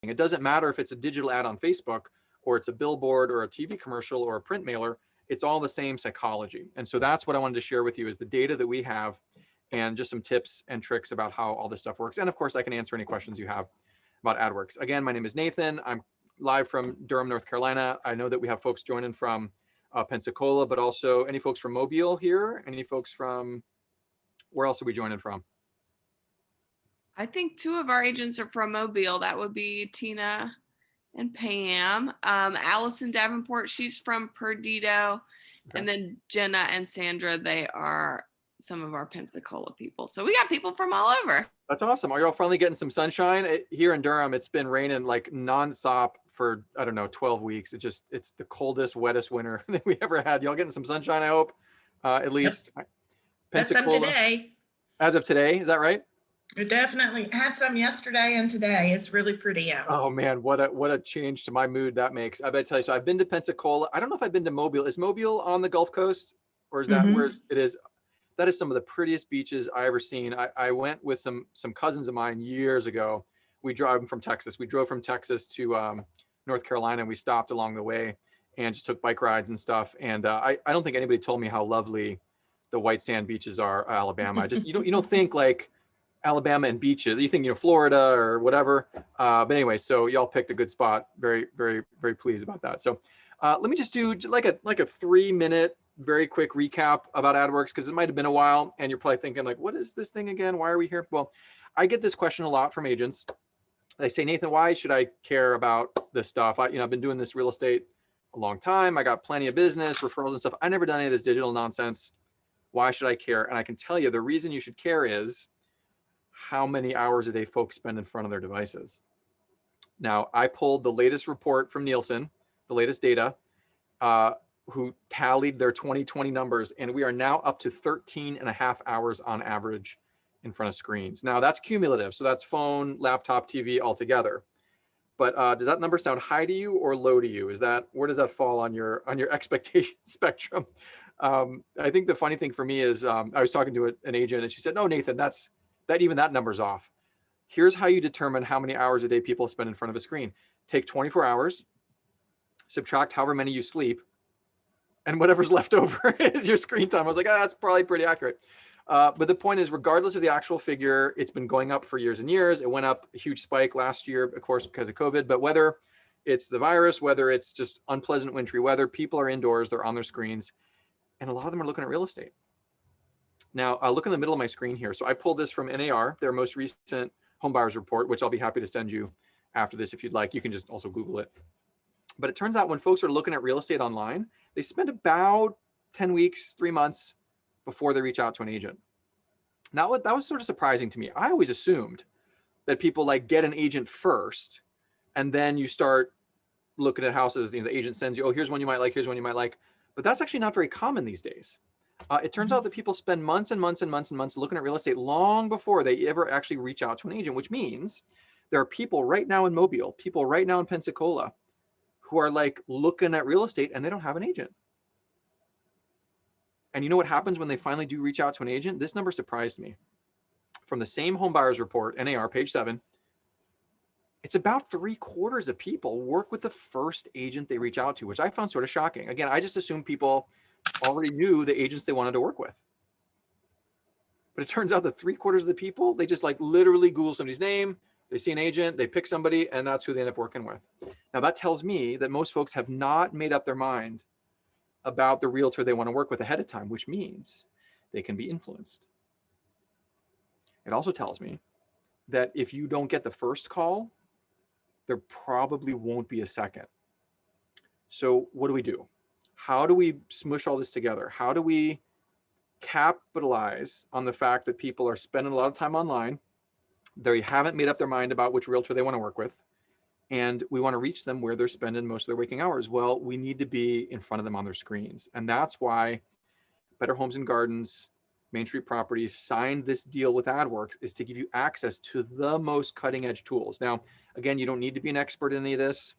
It doesn't matter if it's a digital ad on Facebook or it's a billboard or a TV commercial or a print mailer, it's all the same psychology. And so that's what I wanted to share with you is the data that we have and just some tips and tricks about how all this stuff works. And of course, I can answer any questions you have about Adwerx. Again, my name is Nathan. I'm live from Durham, North Carolina. I know that we have folks joining from Pensacola, but also any folks from Mobile here? Any folks from, where else are we joining from? I think two of our agents are from Mobile. That would be Tina and Pam. Allison Davenport, she's from Perdido. Okay. And then Jenna and Sandra, they are some of our Pensacola people. So we got people from all over. That's awesome. Are y'all finally getting some sunshine? Here in Durham, it's been raining like nonstop for, I don't know, 12 weeks. It's the coldest, wettest winter that we ever had. Y'all getting some sunshine, I hope, at least. Yep. Pensacola. Some today. As of today, is that right? We definitely had some yesterday and today. It's really pretty out. Oh man, what a change to my mood that makes. I better tell you. So I've been to Pensacola. I don't know if I've been to Mobile. Is Mobile on the Gulf Coast, or is that where it is? That is some of the prettiest beaches I ever seen. I went with some cousins of mine years ago. We drove from Texas. We drove from Texas to North Carolina, and we stopped along the way and just took bike rides and stuff. And I don't think anybody told me how lovely the white sand beaches are, Alabama. You don't think like Alabama and beaches. You think, Florida or whatever. But anyway, so y'all picked a good spot. Very, very, very pleased about that. So let me just do like a 3-minute, very quick recap about Adwerx, because it might have been a while and you're probably thinking like, what is this thing again? Why are we here? Well, I get this question a lot from agents. They say, Nathan, why should I care about this stuff? I've been doing this real estate a long time. I got plenty of business, referrals and stuff. I never done any of this digital nonsense. Why should I care? And I can tell you the reason you should care is how many hours a day folks spend in front of their devices. Now, I pulled the latest report from Nielsen, the latest data, who tallied their 2020 numbers, and we are now up to 13 and a half hours on average in front of screens. Now, that's cumulative, so that's phone, laptop, TV altogether. But does that number sound high to you or low to you? Where does that fall on your expectation spectrum? I think the funny thing for me is I was talking to an agent, and she said, "No, Nathan, that number's off. Here's how you determine how many hours a day people spend in front of a screen. Take 24 hours, subtract however many you sleep, and whatever's left over is your screen time." I was like, that's probably pretty accurate. But the point is, regardless of the actual figure, it's been going up for years and years. It went up a huge spike last year, of course, because of COVID. But whether it's the virus, whether it's just unpleasant wintry weather, people are indoors, they're on their screens, and a lot of them are looking at real estate. Now, look in the middle of my screen here. So I pulled this from NAR, their most recent home buyers report, which I'll be happy to send you after this if you'd like. You can just also Google it. But it turns out when folks are looking at real estate online, they spend about 10 weeks, 3 months before they reach out to an agent. Now, that was sort of surprising to me. I always assumed that people like get an agent first, and then you start looking at houses. The agent sends you, oh, here's one you might like, here's one you might like. But that's actually not very common these days. It turns out that people spend months and months and months and months looking at real estate long before they ever actually reach out to an agent, which means there are people right now in Mobile, people right now in Pensacola, who are like looking at real estate and they don't have an agent. And you know what happens when they finally do reach out to an agent? This number surprised me. From the same home buyers report, NAR, page 7, it's about 3/4 of people work with the first agent they reach out to, which I found sort of shocking. Again, I just assumed people already knew the agents they wanted to work with. But it turns out that 3/4 of the people, they just like literally Google somebody's name, they see an agent, they pick somebody, and that's who they end up working with. Now that tells me that most folks have not made up their mind about the realtor they want to work with ahead of time, which means they can be influenced. It also tells me that if you don't get the first call, there probably won't be a second. So what do we do? How do we smush all this together? How do we capitalize on the fact that people are spending a lot of time online? They haven't made up their mind about which realtor they want to work with. And we want to reach them where they're spending most of their waking hours. Well, we need to be in front of them on their screens. And that's why Better Homes and Gardens, Main Street Properties signed this deal with Adwerx, is to give you access to the most cutting edge tools. Now, again, you don't need to be an expert in any of this.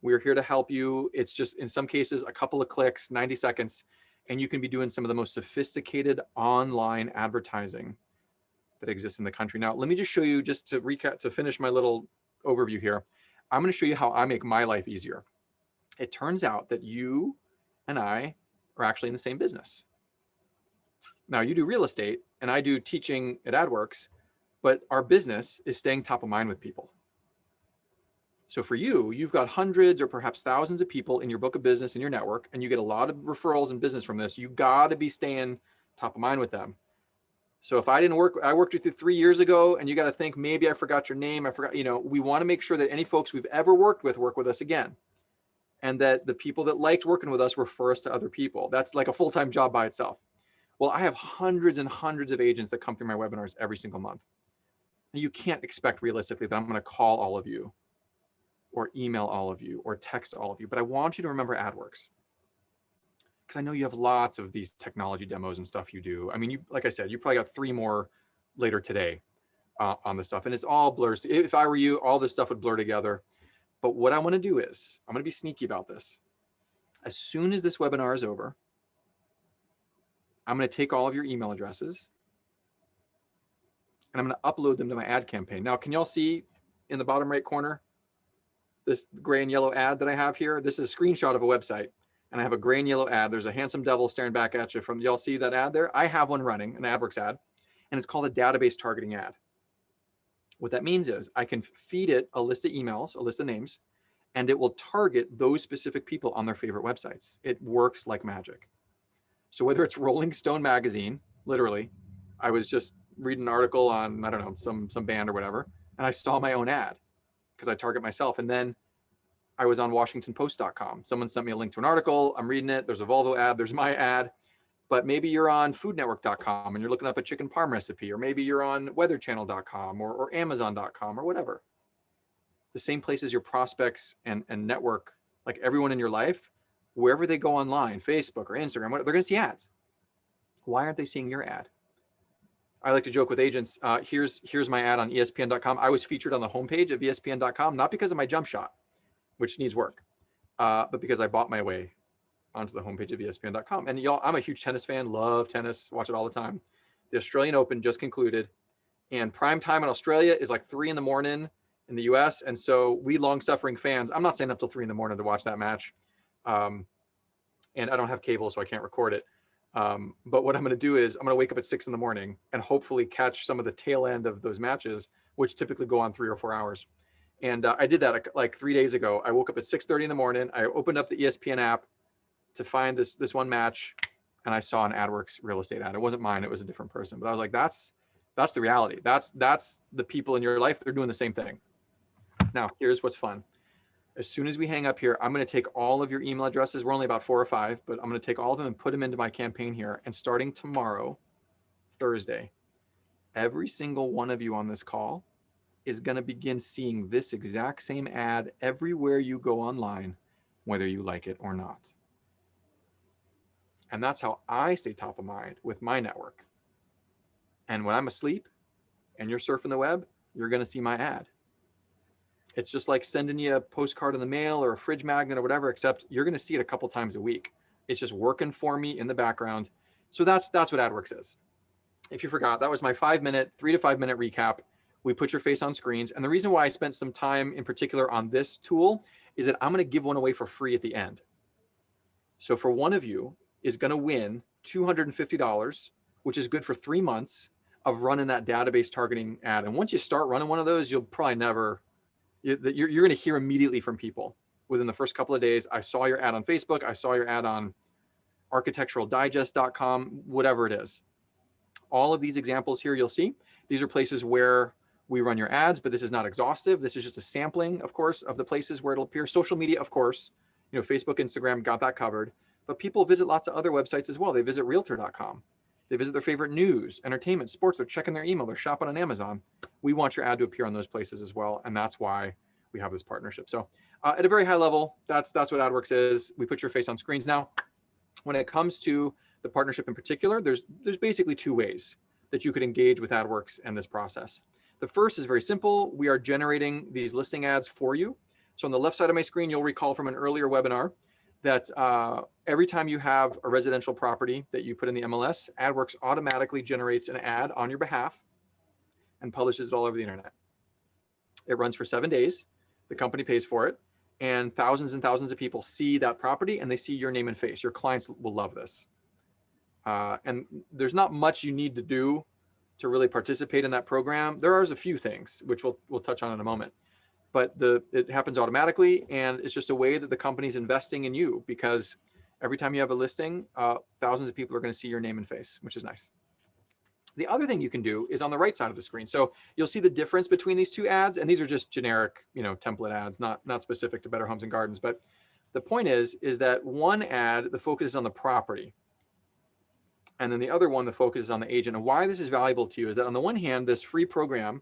We're here to help you. It's just, in some cases, a couple of clicks, 90 seconds, and you can be doing some of the most sophisticated online advertising that exists in the country. Now, let me just show you, just to recap, to finish my little overview here. I'm going to show you how I make my life easier. It turns out that you and I are actually in the same business. Now, you do real estate and I do teaching at Adwerx, but our business is staying top of mind with people. So for you, you've got hundreds or perhaps thousands of people in your book of business in your network, and you get a lot of referrals and business from this. You got to be staying top of mind with them. So if I worked with you 3 years ago, and you got to think, maybe I forgot your name. I forgot, we want to make sure that any folks we've ever worked with us again. And that the people that liked working with us refer us to other people. That's like a full-time job by itself. Well, I have hundreds and hundreds of agents that come through my webinars every single month. And you can't expect realistically that I'm going to call all of you or email all of you or text all of you, but I want you to remember Adwerx, because I know you have lots of these technology demos and stuff you do. I mean, like I said, you probably got 3 more later today on this stuff, and it's all blurs. If I were you, all this stuff would blur together. But what I want to do is, I'm going to be sneaky about this. As soon as this webinar is over, I'm going to take all of your email addresses and I'm going to upload them to my ad campaign. Now, can y'all see in the bottom right corner this gray and yellow ad that I have here? This is a screenshot of a website, and I have a gray and yellow ad. There's a handsome devil staring back at you from, y'all see that ad there? I have one running, an Adwerx ad, and it's called a database targeting ad. What that means is I can feed it a list of emails, a list of names, and it will target those specific people on their favorite websites. It works like magic. So whether it's Rolling Stone magazine, literally, I was just reading an article on, I don't know, some band or whatever, and I saw my own ad because I target myself. And then I was on WashingtonPost.com. Someone sent me a link to an article. I'm reading it. There's a Volvo ad. There's my ad. But maybe you're on FoodNetwork.com and you're looking up a chicken parm recipe, or maybe you're on WeatherChannel.com or Amazon.com or whatever. The same places your prospects and network, like everyone in your life, wherever they go online, Facebook or Instagram, they're going to see ads. Why aren't they seeing your ad? I like to joke with agents. Here's my ad on ESPN.com. I was featured on the homepage of ESPN.com, not because of my jump shot, which needs work, but because I bought my way onto the homepage of ESPN.com. And y'all, I'm a huge tennis fan, love tennis, watch it all the time. The Australian Open just concluded, and prime time in Australia is like 3 a.m. in the US. And so we long-suffering fans, I'm not staying up till 3 a.m. to watch that match. And I don't have cable, so I can't record it. But what I'm going to do is I'm going to wake up at 6 a.m. and hopefully catch some of the tail end of those matches, which typically go on 3 or 4 hours. And I did that like 3 days ago. I woke up at 6:30 in the morning. I opened up the ESPN app to find this one match, and I saw an Adwerx real estate ad. It wasn't mine. It was a different person. But I was like, that's the reality. That's the people in your life. They're doing the same thing. Now, here's what's fun. As soon as we hang up here, I'm going to take all of your email addresses. We're only about 4 or 5, but I'm going to take all of them and put them into my campaign here. And starting tomorrow, Thursday, every single one of you on this call is going to begin seeing this exact same ad everywhere you go online, whether you like it or not. And that's how I stay top of mind with my network. And when I'm asleep and you're surfing the web, you're going to see my ad. It's just like sending you a postcard in the mail or a fridge magnet or whatever, except you're going to see it a couple times a week. It's just working for me in the background. So that's what Adwerx is. If you forgot, that was my 3 to 5 minute recap. We put your face on screens. And the reason why I spent some time in particular on this tool is that I'm going to give one away for free at the end. So for one of you is going to win $250, which is good for 3 months of running that database targeting ad. And once you start running one of those, you'll probably you're going to hear immediately from people within the first couple of days. I saw your ad on Facebook. I saw your ad on architecturaldigest.com, whatever it is. All of these examples here, you'll see, these are places where we run your ads, but this is not exhaustive. This is just a sampling, of course, of the places where it'll appear. Social media, of course, Facebook, Instagram, got that covered. But people visit lots of other websites as well. They visit realtor.com. They visit their favorite news, entertainment, sports. They're checking their email. They're shopping on Amazon. We want your ad to appear on those places as well. And that's why we have this partnership. So at a very high level, that's what Adwerx is. We put your face on screens. Now, when it comes to the partnership in particular, there's basically 2 ways that you could engage with Adwerx and this process. The first is very simple. We are generating these listing ads for you. So on the left side of my screen, you'll recall from an earlier webinar that every time you have a residential property that you put in the MLS, Adwerx automatically generates an ad on your behalf and publishes it all over the internet. It runs for 7 days. the company pays for it, and thousands of people see that property and they see your name and face. Your clients will love this. And there's not much you need to do to really participate in that program. There are a few things, which we'll touch on in a moment, but it happens automatically, and it's just a way that the company's investing in you, because every time you have a listing, thousands of people are going to see your name and face, which is nice. The other thing you can do is on the right side of the screen. So you'll see the difference between these two ads, and these are just generic, template ads, not specific to Better Homes and Gardens. But the point is that one ad, the focus is on the property, and then the other one, the focus is on the agent. And why this is valuable to you is that on the one hand, this free program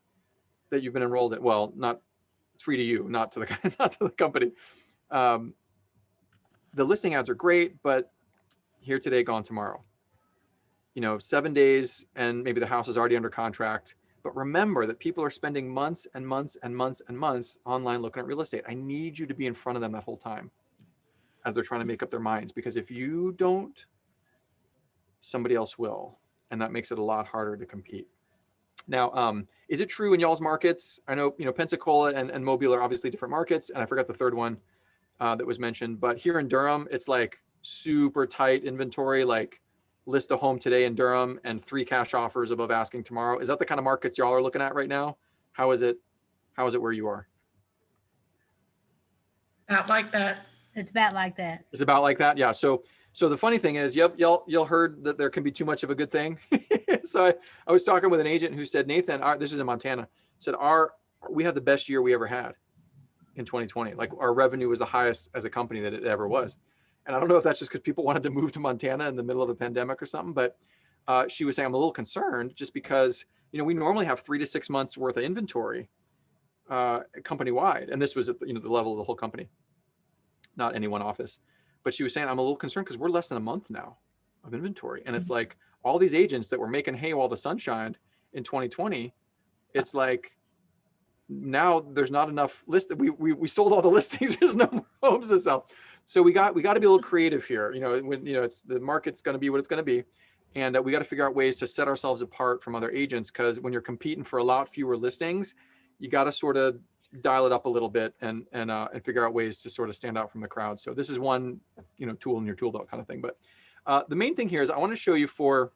that you've been enrolled in, well, it's free to you, not to the company. The listing ads are great, but here today, gone tomorrow. 7 days and maybe the house is already under contract. But remember that people are spending months and months and months and months online looking at real estate. I need you to be in front of them that whole time as they're trying to make up their minds, because if you don't, somebody else will. And that makes it a lot harder to compete. Now, is it true in y'all's markets? I know, Pensacola and Mobile are obviously different markets. And I forgot the third one that was mentioned. But here in Durham, it's like super tight inventory, like list a home today in Durham and 3 cash offers above asking tomorrow. Is that the kind of markets y'all are looking at right now? How is it where you are? About like that. It's about like that. It's about like that. Yeah. So the funny thing is, y'all heard that there can be too much of a good thing. So I was talking with an agent who said, Nathan, this is in Montana, said we had the best year we ever had in 2020. Like our revenue was the highest as a company that it ever was. And I don't know if that's just because people wanted to move to Montana in the middle of a pandemic or something, but she was saying, I'm a little concerned just because, we normally have 3 to 6 months worth of inventory company-wide. And this was at the level of the whole company, not any one office. But she was saying, I'm a little concerned because we're less than a month now of inventory. And it's like all these agents that were making hay while the sun shined in 2020, it's like now there's not enough we sold all the listings. There's no more homes to sell. So we got to be a little creative here. When it's the market's going to be what it's going to be, and we got to figure out ways to set ourselves apart from other agents. Because when you're competing for a lot fewer listings, you got to sort of dial it up a little bit and figure out ways to sort of stand out from the crowd. So this is one tool in your tool belt kind of thing. But the main thing here is I want to show you for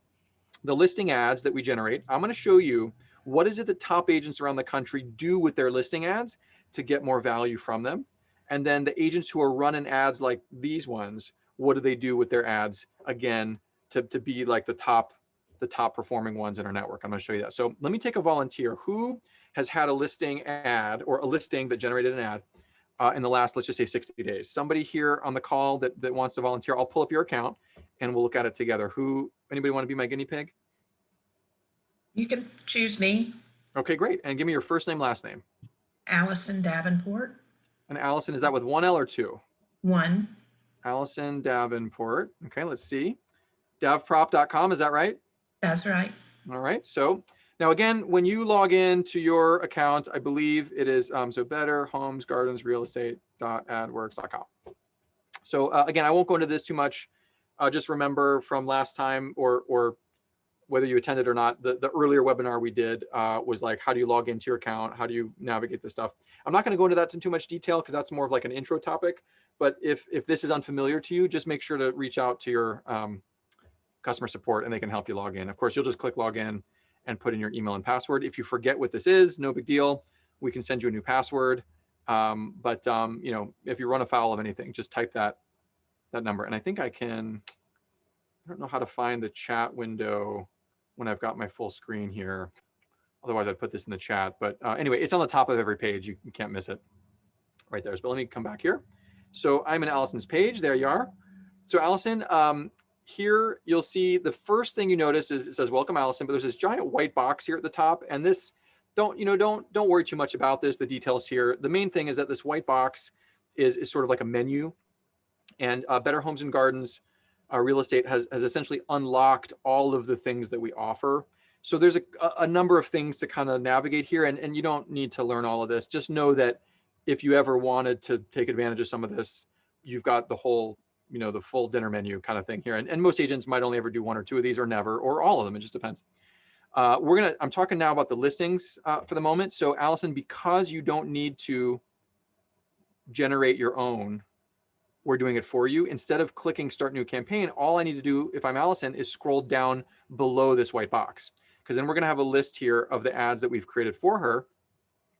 the listing ads that we generate. I'm going to show you what is it that top agents around the country do with their listing ads to get more value from them. And then the agents who are running ads like these ones, what do they do with their ads, again, to be like the top performing ones in our network? I'm going to show you that. So let me take a volunteer who has had a listing ad or a listing that generated an ad in the last, let's just say 60 days. Somebody here on the call that wants to volunteer, I'll pull up your account and we'll look at it together. Anybody want to be my guinea pig? You can choose me, Okay, great. And give me your first name, last name. Allison Davenport. And Allison, is that with 1 L or 2? 1. Allison Davenport. Okay, let's see. Davprop.com, is that right? That's right. All right. So now again, when you log in to your account, I believe it is so Better Homes Gardens Real Estate.adwerx.com. So again, I won't go into this too much. Just remember from last time or whether you attended or not, the earlier webinar we did was like, how do you log into your account? How do you navigate this stuff? I'm not going to go into that in too much detail because that's more of like an intro topic. But if this is unfamiliar to you, just make sure to reach out to your customer support and they can help you log in. Of course, you'll just click log in and put in your email and password. If you forget what this is, no big deal. We can send you a new password. But if you run afoul of anything, just type that number. And I think I don't know how to find the chat window when I've got my full screen here. Otherwise I'd put this in the chat, but anyway, it's on the top of every page. You can't miss it right there. But let me come back here. So I'm in Allison's page. There you are. So Allison, here you'll see the first thing you notice is it says welcome Allison, but there's this giant white box here at the top. And this, don't worry too much about this, the details here. The main thing is that this white box is sort of like a menu, and Better Homes and Gardens Real Estate has essentially unlocked all of the things that we offer. So there's a number of things to kind of navigate here, and you don't need to learn all of this. Just know that if you ever wanted to take advantage of some of this, you've got the whole, the full dinner menu kind of thing here. And most agents might only ever do 1 or 2 of these or never, or all of them. It just depends. I'm talking now about the listings for the moment. So Allison, because you don't need to generate your own, we're doing it for you. Instead of clicking start new campaign, all I need to do if I'm Allison is scroll down below this white box, because then we're going to have a list here of the ads that we've created for her.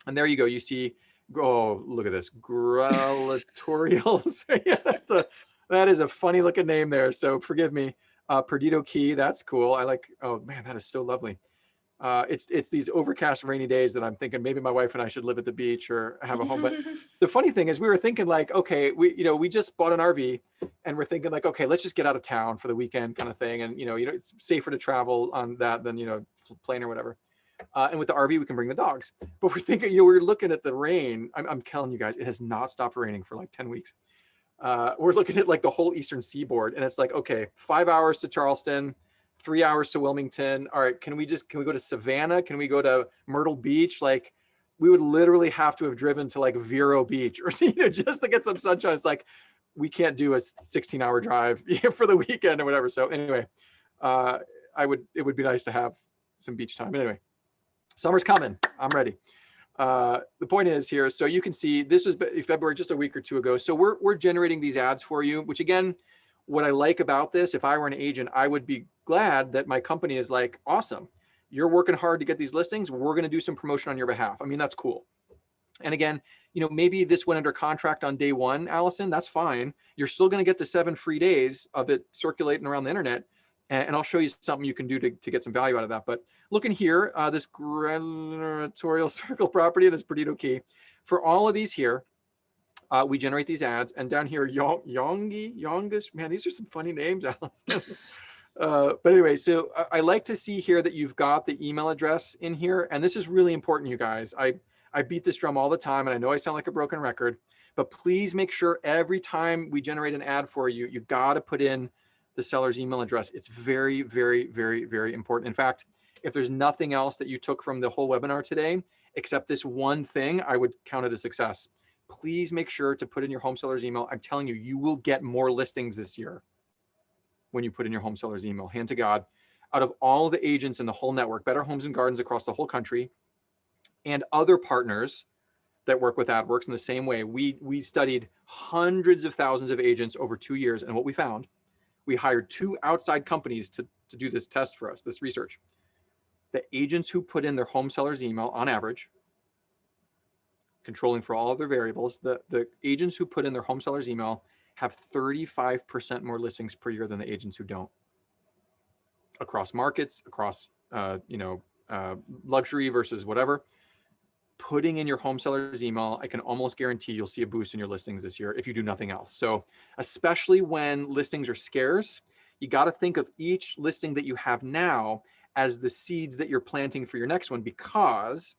And there you go. You see, oh, look at this, Gralatorials. Yeah, that is a funny looking name there. So forgive me. Perdido Key, that's cool. I like, oh man, that is so lovely. It's these overcast rainy days that I'm thinking maybe my wife and I should live at the beach or have a home. But the funny thing is we were thinking like, okay, we just bought an RV and we're thinking like, okay, let's just get out of town for the weekend kind of thing. And it's safer to travel on that than, plane or whatever. And with the RV, we can bring the dogs. But we're thinking, we're looking at the rain. I'm telling you guys, it has not stopped raining for like 10 weeks. We're looking at like the whole Eastern Seaboard, and it's like, okay, 5 hours to Charleston, 3 hours to Wilmington. All right, can we go to Savannah? Can we go to Myrtle Beach? Like, we would literally have to have driven to like Vero Beach or just to get some sunshine. It's like, we can't do a 16-hour drive for the weekend or whatever. So anyway, it would be nice to have some beach time. But anyway, summer's coming. I'm ready. The point is here, so you can see this was February, just a week or two ago. So we're generating these ads for you, which again, what I like about this, if I were an agent, I would be glad that my company is like, awesome, you're working hard to get these listings. We're going to do some promotion on your behalf. I mean, that's cool. And again, maybe this went under contract on day one, Allison, that's fine. You're still going to get the 7 free days of it circulating around the internet. And I'll show you something you can do to get some value out of that. But looking here, this Gralatorial Circle property, this Perdido Key, for all of these here, we generate these ads. And down here, Youngest, man, these are some funny names, Allison. But anyway, so I like to see here that you've got the email address in here. And this is really important, you guys. I beat this drum all the time, and I know I sound like a broken record, but please make sure every time we generate an ad for you, you got to put in the seller's email address. It's very, very, very, very important. In fact, if there's nothing else that you took from the whole webinar today, except this one thing, I would count it a success. Please make sure to put in your home seller's email. I'm telling you, you will get more listings this year when you put in your home seller's email. Hand to God. Out of all the agents in the whole network, Better Homes and Gardens across the whole country, and other partners that work with Adwerx in the same way, we studied hundreds of thousands of agents over 2 years, and what we found, we hired 2 outside companies to do this test for us, this research. The agents who put in their home seller's email, on average, controlling for all of their variables, the agents who put in their home seller's email have 35% more listings per year than the agents who don't. Across markets, across luxury versus whatever. Putting in your home seller's email, I can almost guarantee you'll see a boost in your listings this year if you do nothing else. So especially when listings are scarce, you got to think of each listing that you have now as the seeds that you're planting for your next one, because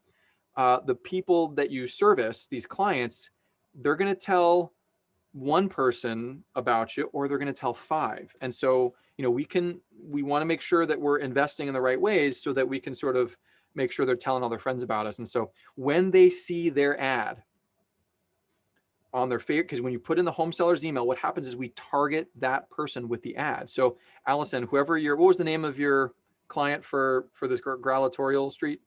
the people that you service, these clients, they're going to tell one person about you, or they're going to tell 5. And so, we want to make sure that we're investing in the right ways so that we can sort of make sure they're telling all their friends about us. And so when they see their ad on their favorite, because when you put in the home seller's email, what happens is we target that person with the ad. So Allison, what was the name of your client for this Gralatorial Street?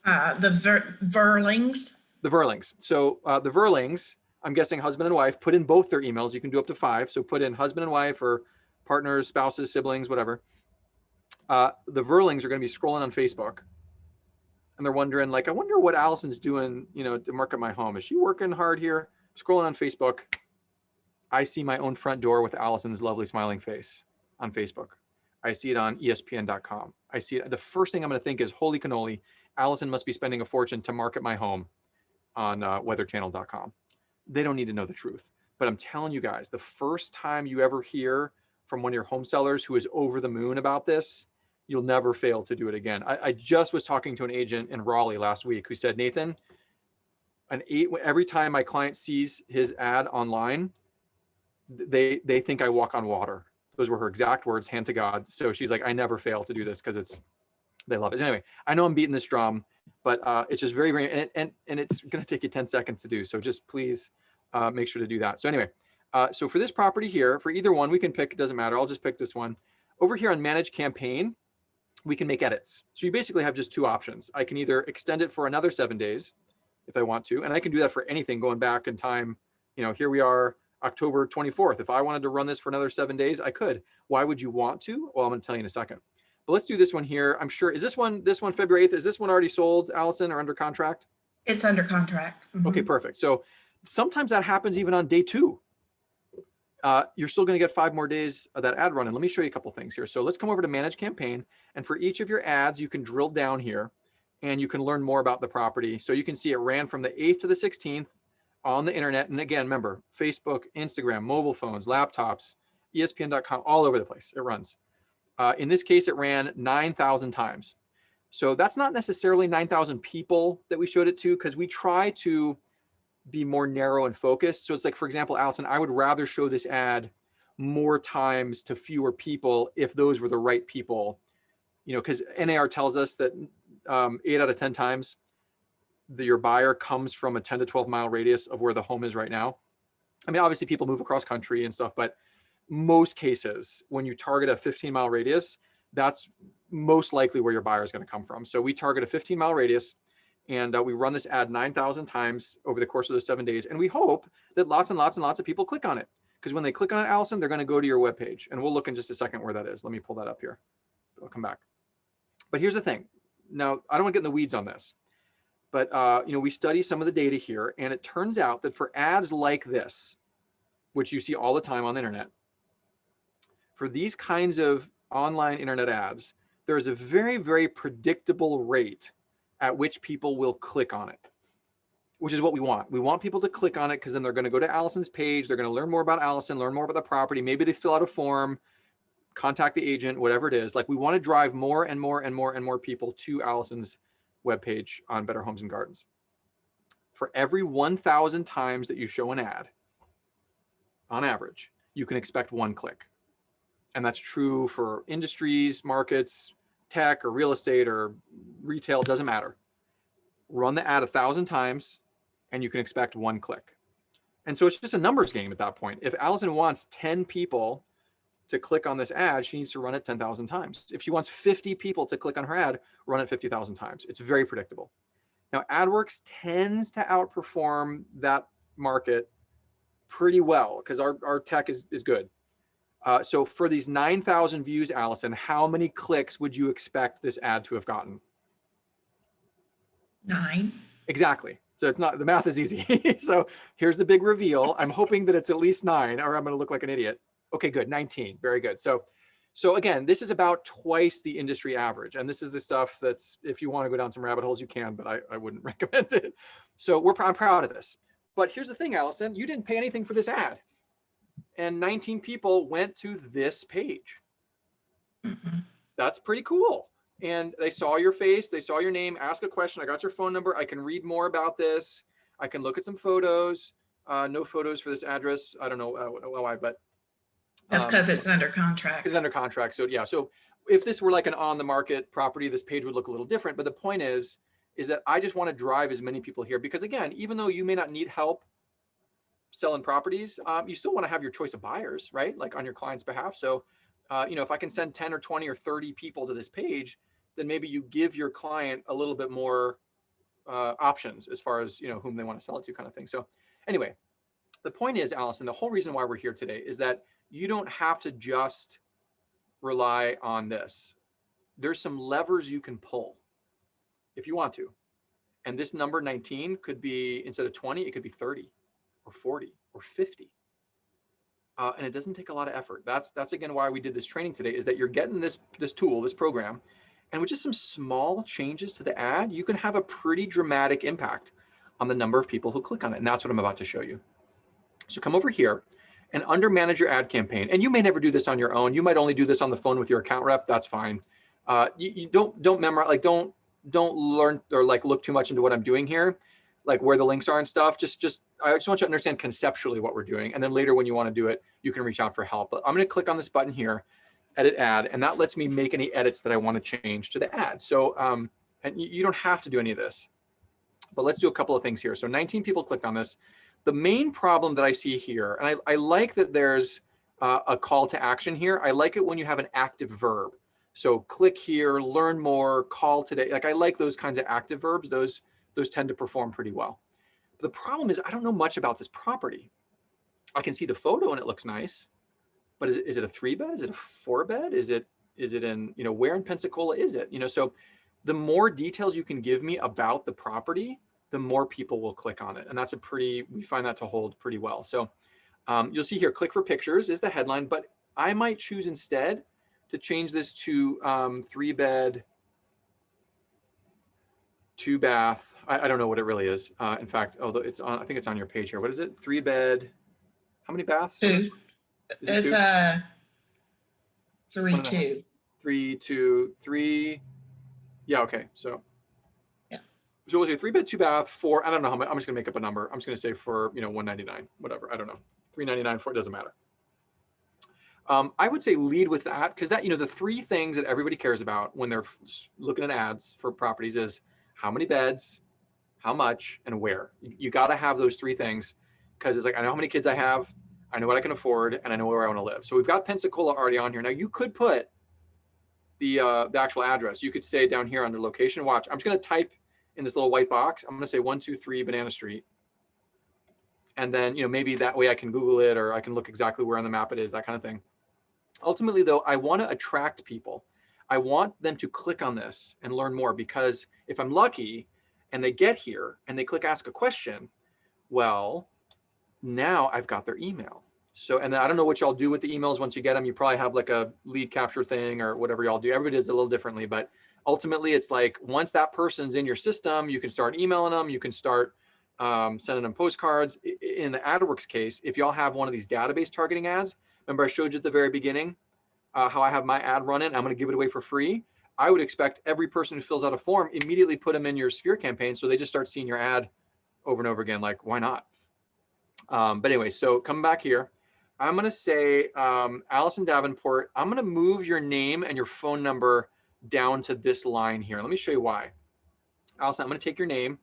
The Verlings. The Verlings. So the Verlings, I'm guessing husband and wife, put in both their emails. You can do up to 5. So put in husband and wife, or partners, spouses, siblings, whatever. The Verlings are going to be scrolling on Facebook, and they're wondering, like, I wonder what Allison's doing, to market my home. Is she working hard here? Scrolling on Facebook, I see my own front door with Allison's lovely smiling face on Facebook. I see it on ESPN.com. I see it. The first thing I'm going to think is, holy cannoli, Allison must be spending a fortune to market my home on weatherchannel.com. They don't need to know the truth. But I'm telling you guys, the first time you ever hear from one of your home sellers who is over the moon about this, you'll never fail to do it again. I just was talking to an agent in Raleigh last week who said, Nathan, every time my client sees his ad online, they think I walk on water. Those were her exact words, hand to God. So she's like, I never fail to do this because they love it. Anyway, I know I'm beating this drum, but it's just very, very, and it's going to take you 10 seconds to do. So just please make sure to do that. So anyway, so for this property here, for either one, we can pick, it doesn't matter. I'll just pick this one. Over here on Manage Campaign, we can make edits. So you basically have just 2 options. I can either extend it for another 7 days, if I want to. And I can do that for anything going back in time. Here we are, October 24th. If I wanted to run this for another 7 days, I could. Why would you want to? Well, I'm going to tell you in a second. But let's do this one here. I'm sure, is this one February 8th? Is this one already sold, Allison, or under contract? It's under contract. Okay, perfect. So sometimes that happens even on day 2. You're still going to get 5 more days of that ad run. And let me show you a couple things here. So let's come over to manage campaign. And for each of your ads, you can drill down here and you can learn more about the property. So you can see it ran from the 8th to the 16th on the internet. And again, remember, Facebook, Instagram, mobile phones, laptops, ESPN.com, all over the place. It runs. In this case, it ran 9,000 times. So that's not necessarily 9,000 people that we showed it to, because we try to be more narrow and focused. So it's like, for example, Allison, I would rather show this ad more times to fewer people if those were the right people, because NAR tells us that 8 out of 10 times your buyer comes from a 10 to 12 mile radius of where the home is right now. I mean, obviously people move across country and stuff, but most cases, when you target a 15-mile radius, that's most likely where your buyer is going to come from. So we target a 15-mile radius, and we run this ad 9,000 times over the course of those 7 days. And we hope that lots and lots and lots of people click on it, because when they click on it, Allison, they're going to go to your webpage. And we'll look in just a second where that is. Let me pull that up here. I'll come back. But here's the thing. Now, I don't want to get in the weeds on this, but we study some of the data here, and it turns out that for ads like this, which you see all the time on the internet, for these kinds of online internet ads, there is a very, very predictable rate at which people will click on it, which is what we want. We want people to click on it because then they're going to go to Allison's page. They're going to learn more about Allison, learn more about the property. Maybe they fill out a form, contact the agent, whatever it is. Like, we want to drive more and more and more and more people to Allison's webpage on Better Homes and Gardens. For every 1,000 times that you show an ad, on average, you can expect 1 click. And that's true for industries, markets, tech, or real estate, or retail, doesn't matter. Run the ad 1,000 times and you can expect 1 click. And so it's just a numbers game at that point. If Allison wants 10 people to click on this ad, she needs to run it 10,000 times. If she wants 50 people to click on her ad, run it 50,000 times. It's very predictable. Now, Adwerx tends to outperform that market pretty well because our tech is good. So for these 9,000 views, Allison, how many clicks would you expect this ad to have gotten? 9. Exactly. So it's not, the math is easy. So here's the big reveal. I'm hoping that it's at least 9, or I'm going to look like an idiot. Okay, good. 19. Very good. So again, this is about twice the industry average. And this is the stuff that's, if you want to go down some rabbit holes, you can, but I wouldn't recommend it. So I'm proud of this. But here's the thing, Allison, you didn't pay anything for this ad. And 19 people went to this page. Mm-hmm. That's pretty cool. And they saw your face, they saw your name, ask a question. I got your phone number. I can read more about this. I can look at some photos. No photos for this address. I don't know why, but That's because it's under contract. It's under contract. So yeah. So if this were like an on the market property, this page would look a little different. But the point is that I just want to drive as many people here, because again, even though you may not need help selling properties, you still want to have your choice of buyers, right? Like on your client's behalf. So, if I can send 10 or 20 or 30 people to this page, then maybe you give your client a little bit more options as far as, whom they want to sell it to, kind of thing. So anyway, the point is, Allison, the whole reason why we're here today is that you don't have to just rely on this. There's some levers you can pull if you want to. And this number 19 could be, instead of 20, it could be 30. Or 40 or 50. And it doesn't take a lot of effort. That's again why we did this training today, is that you're getting this tool, this program, and with just some small changes to the ad, you can have a pretty dramatic impact on the number of people who click on it. And that's what I'm about to show you. So come over here and under manage your ad campaign. And you may never do this on your own. You might only do this on the phone with your account rep. That's fine. You don't memorize, like don't learn or like look too much into what I'm doing here, like where the links are and stuff. I just want you to understand conceptually what we're doing. And then later when you want to do it, you can reach out for help. But I'm going to click on this button here, edit ad, and that lets me make any edits that I want to change to the ad. So, and you don't have to do any of this, but let's do a couple of things here. So 19 people clicked on this. The main problem that I see here, and I like that there's a call to action here. I like it when you have an active verb. So click here, learn more, call today. Like I like those kinds of active verbs. Those those tend to perform pretty well. But the problem is I don't know much about this property. I can see the photo and it looks nice, but is it a 3-bed? Is it a 4-bed? Is it in, you know, where in Pensacola is it? You know, so the more details you can give me about the property, the more people will click on it. And that's we find that to hold pretty well. So you'll see here, click for pictures is the headline, but I might choose instead to change this to 3-bed, 2-bath. I don't know what it really is. In fact, although I think it's on your page here. What is it? 3-bed, how many baths? 2. It's a 3, 2. 3, 2, 3. Yeah, okay. So Yeah. So we'll do 3-bed, 2-bath, 4. I don't know how much. I'm just gonna make up a number. I'm just gonna say for, you know, $199, whatever. I don't know. $399 for it, doesn't matter. I would say lead with that, because that, you know, the 3 things that everybody cares about when they're looking at ads for properties is how many beds, how much, and where. You got to have those 3 things, because it's like, I know how many kids I have, I know what I can afford, and I know where I want to live. So we've got Pensacola already on here. Now you could put the actual address. You could say down here under location. Watch. I'm just going to type in this little white box. I'm going to say 123 Banana Street. And then, you know, maybe that way I can Google it, or I can look exactly where on the map it is, that kind of thing. Ultimately, though, I want to attract people. I want them to click on this and learn more, because if I'm lucky and they get here and they click ask a question, well, now I've got their email. So, and then I don't know what y'all do with the emails once you get them. You probably have like a lead capture thing or whatever y'all do. Everybody does it a little differently, but ultimately it's like once that person's in your system, you can start emailing them. You can start sending them postcards. In the Adwerx case, if y'all have one of these database targeting ads, remember I showed you at the very beginning how I have my ad running. I'm going to give it away for free. I would expect every person who fills out a form immediately put them in your Sphere campaign, so they just start seeing your ad over and over again. Like, why not? But anyway, so come back here. I'm going to say Allison Davenport. I'm going to move your name and your phone number down to this line here. Let me show you why. Allison, I'm going to take your name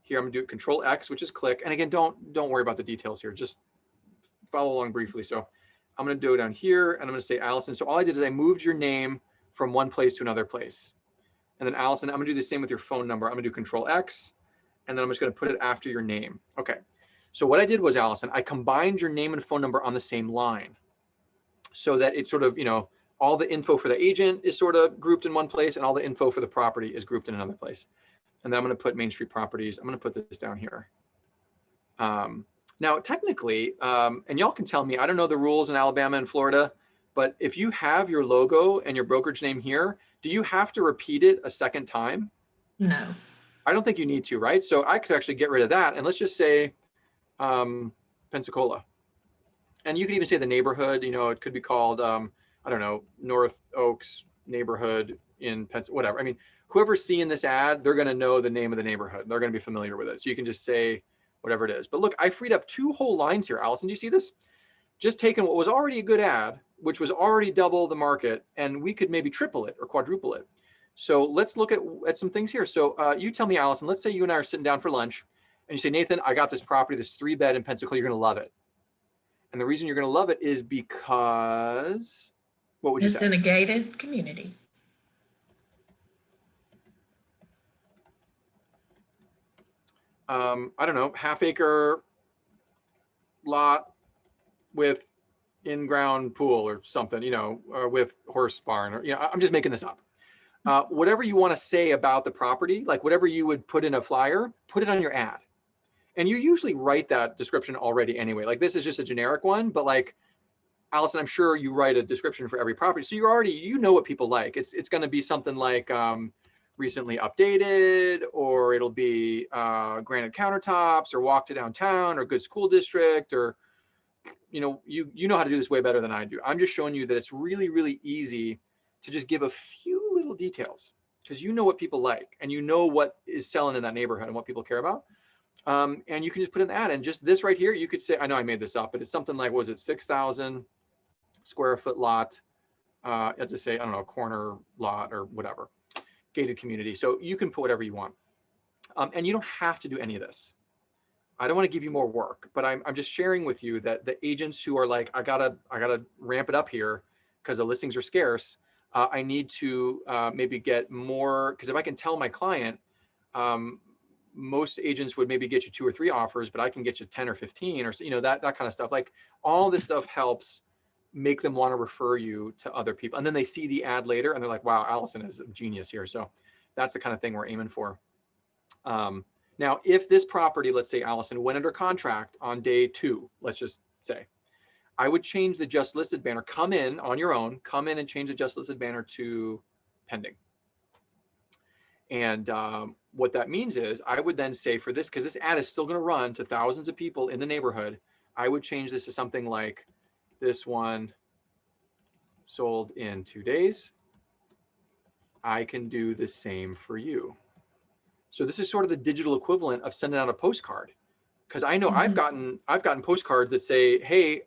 here. I'm going to do Control X, which is click. And again, don't worry about the details here. Just follow along briefly. So I'm going to do it down here, and I'm going to say Allison. So all I did is I moved your name from one place to another place. And then Allison, I'm going to do the same with your phone number. I'm going to do Control X, and then I'm just going to put it after your name. Okay. So what I did was, Allison, I combined your name and phone number on the same line, so that it's sort of, you know, all the info for the agent is sort of grouped in one place, and all the info for the property is grouped in another place. And then I'm going to put Main Street Properties. I'm going to put this down here. Now, technically, and y'all can tell me, I don't know the rules in Alabama and Florida, but if you have your logo and your brokerage name here, do you have to repeat it a second time? No. I don't think you need to, right? So I could actually get rid of that. And let's just say Pensacola. And you could even say the neighborhood, you know, it could be called, I don't know, North Oaks neighborhood in Pensacola, whatever. I mean, whoever's seeing this ad, they're going to know the name of the neighborhood. They're going to be familiar with it. So you can just say whatever it is. But look, I freed up 2 whole lines here, Allison. Do you see this? Just taking what was already a good ad, which was already double the market, and we could maybe triple it or quadruple it. So let's look at some things here. So you tell me, Allison, let's say you and I are sitting down for lunch, and you say, Nathan, I got this property, this 3-bed in Pensacola. You're going to love it. And the reason you're going to love it is because, what would you say? It's in a gated community. I don't know, half-acre lot with in-ground pool or something, you know, or with horse barn, or, you know, I'm just making this up. Whatever you want to say about the property, like whatever you would put in a flyer, put it on your ad. And you usually write that description already anyway. Like this is just a generic one, but like, Allison, I'm sure you write a description for every property. So you're already, you know what people like. It's going to be something like recently updated, or it'll be granite countertops, or walk to downtown, or good school district, or, you know, you know how to do this way better than I do. I'm just showing you that it's really, really easy to just give a few little details, because you know what people like, and you know what is selling in that neighborhood and what people care about. And you can just put in the ad, and just this right here, you could say, I know I made this up, but it's something like, was it 6,000 square foot lot? I'll just say, I don't know, corner lot or whatever, gated community. So you can put whatever you want. And you don't have to do any of this. I don't want to give you more work, but I'm just sharing with you that the agents who are like, I gotta ramp it up here because the listings are scarce. I need to maybe get more, because if I can tell my client, most agents would maybe get you 2 or 3 offers, but I can get you 10 or 15 or, you know, that kind of stuff. Like all this stuff helps make them want to refer you to other people. And then they see the ad later and they're like, wow, Allison is a genius here. So that's the kind of thing we're aiming for. Now, if this property, let's say Allison went under contract on day 2, let's just say, I would change the just listed banner, come in on your own, come in and change the just listed banner to pending. And what that means is I would then say for this, because this ad is still going to run to thousands of people in the neighborhood, I would change this to something like this one sold in 2 days. I can do the same for you. So this is sort of the digital equivalent of sending out a postcard. Because I know I've gotten postcards that say, hey,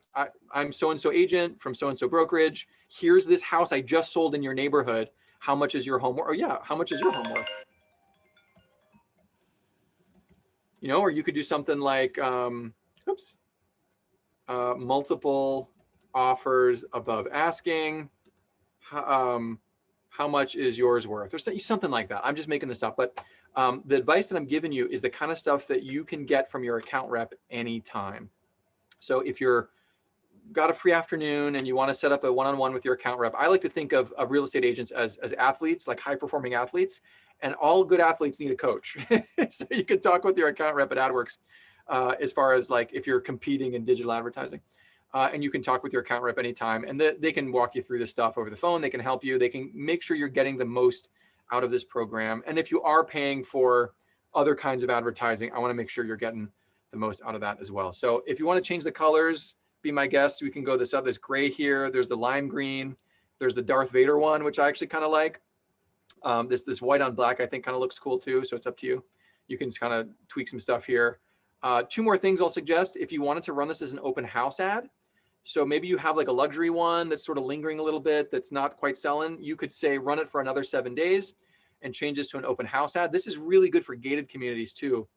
I'm so-and-so agent from so-and-so brokerage. Here's this house I just sold in your neighborhood. How much is your home worth? Or yeah, how much is your home worth? You know, or you could do something like, multiple offers above asking. How much is yours worth? Or something like that. I'm just making this up. But the advice that I'm giving you is the kind of stuff that you can get from your account rep anytime. So if you're got a free afternoon and you want to set up a one-on-one with your account rep, I like to think of real estate agents as athletes, like high-performing athletes, and all good athletes need a coach. So you can talk with your account rep at Adwerx as far as like if you're competing in digital advertising. And you can talk with your account rep anytime, and they can walk you through this stuff over the phone. They can help you. They can make sure you're getting the most out of this program. And if you are paying for other kinds of advertising, I want to make sure you're getting the most out of that as well. So if you want to change the colors, be my guest. We can go this up. There's gray here. There's the lime green. There's the Darth Vader one, which I actually kind of like. This white on black, I think kind of looks cool too. So it's up to you. You can kind of tweak some stuff here. 2 more things I'll suggest. If you wanted to run this as an open house ad, so maybe you have like a luxury one that's sort of lingering a little bit, that's not quite selling. You could say run it for another 7 days and change this to an open house ad. This is really good for gated communities too.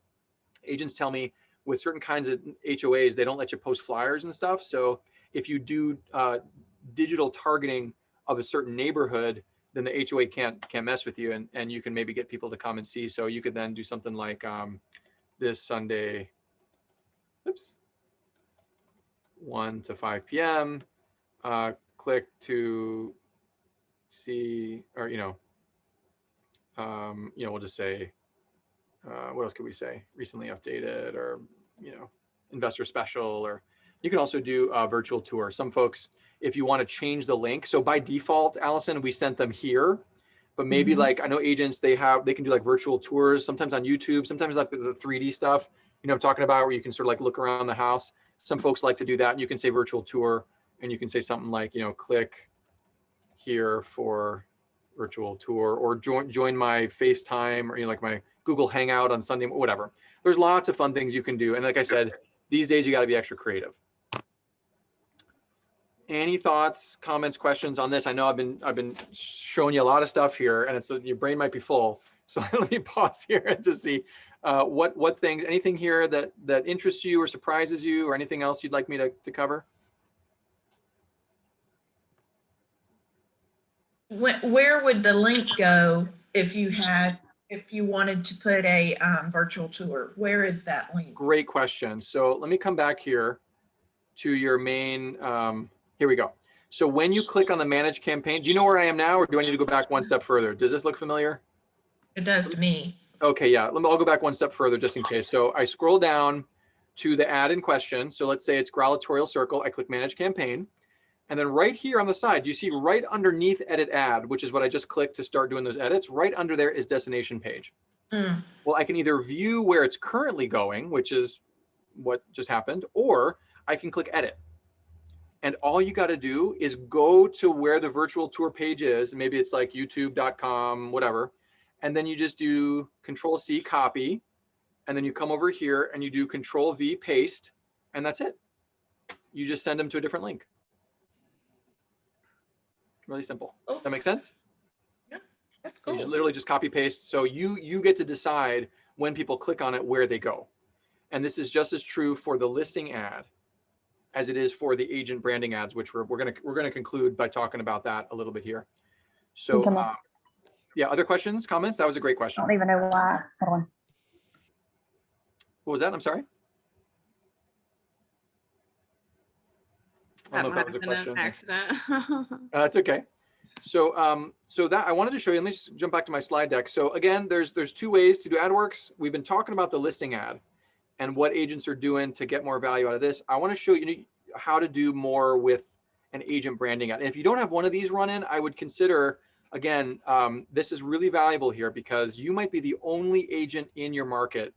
Agents tell me with certain kinds of HOAs, they don't let you post flyers and stuff. So if you do digital targeting of a certain neighborhood, then the HOA can't mess with you, and you can maybe get people to come and see. So you could then do something like this Sunday, 1 to 5 p.m. Click to see, or we'll just say, what else could we say? Recently updated, or investor special, or you can also do a virtual tour. Some folks, if you want to change the link, so by default, Allison, we sent them here, but maybe like I know agents, they can do like virtual tours, sometimes on YouTube, sometimes like the 3D stuff, I'm talking about, where you can sort of like look around the house. Some folks like to do that, and you can say virtual tour, and you can say something like, click here for virtual tour, or join my FaceTime, or like my Google Hangout on Sunday, whatever. There's lots of fun things you can do, and like I said, these days you got to be extra creative. Any thoughts, comments, questions on this? I know I've been showing you a lot of stuff here, and your brain might be full. So let me pause here and just see what things, anything here that interests you or surprises you, or anything else you'd like me to cover? Where would the link go if you wanted to put a virtual tour? Where is that link? Great question. So let me come back here to your main, here we go. So when you click on the manage campaign, do you know where I am now, or do I need to go back one step further? Does this look familiar? It does to me. Okay, yeah, I'll go back one step further just in case. So I scroll down to the ad in question. So let's say it's Gralatorial Circle. I click manage campaign. And then right here on the side, you see right underneath edit ad, which is what I just clicked to start doing those edits. Right under there is destination page. Well, I can either view where it's currently going, which is what just happened, or I can click edit. And all you got to do is go to where the virtual tour page is. Maybe it's like youtube.com, whatever. And then you just do Control-C, copy. And then you come over here and you do Control-V, paste. And that's it. You just send them to a different link. Really simple. Oh. That make sense? Yeah, that's cool. You literally just copy paste. So you get to decide when people click on it, where they go. And this is just as true for the listing ad as it is for the agent branding ads, which we're gonna conclude by talking about that a little bit here. So yeah, other questions, comments? That was a great question. I don't even know why. Hold on. What was that? I'm sorry. I That don't know if might that was a have been an question. accident. That's okay. So, so that I wanted to show you. Let me just jump back to my slide deck. So again, there's two ways to do Adwerx. We've been talking about the listing ad and what agents are doing to get more value out of this. I want to show you how to do more with an agent branding ad. And if you don't have one of these running, I would consider, again, this is really valuable here because you might be the only agent in your market